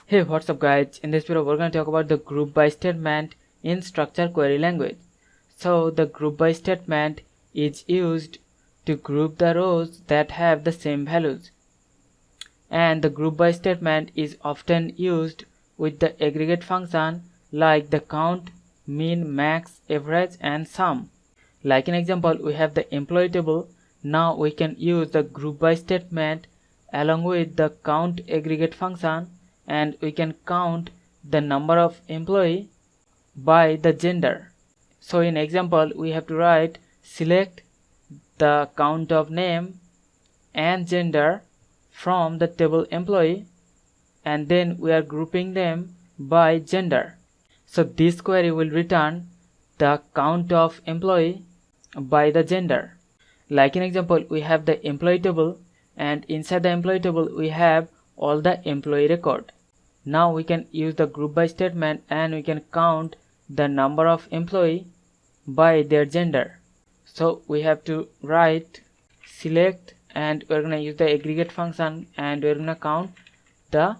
Hey, what's up guys? In this video we're going to talk about the group by statement in structure query language. So the group by statement is used to group the rows that have the same values, and the group by statement is often used with the aggregate function like the count, mean, max, average and sum. Like an example, we have the employee table. Now we can use the group by statement along with the count aggregate function, and we can count the number of employee by the gender. So in example, we have to write select the count of name and gender from the table employee, and then we are grouping them by gender. So this query will return the count of employee by the gender. Like an example, we have the employee table, and inside the employee table we have all the employee record. Now we can use the group by statement and we can count the number of employee by their gender. So we have to write select, and we're going to use the aggregate function, and we're going to count the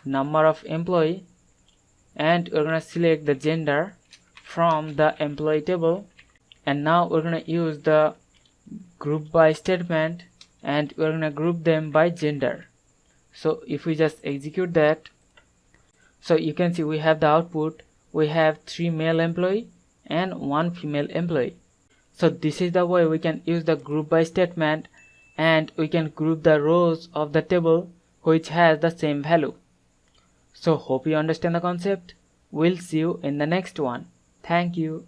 number of employee, and we're going to select the gender from the employee table. And now we're going to use the group by statement and we're going to group them by gender. So if we just execute that, so you can see we have the output. We have 3 male employee and 1 female employee. So this is the way we can use the group by statement, and we can group the rows of the table which has the same value. So hope you understand the concept. We'll see you in the next one. Thank you.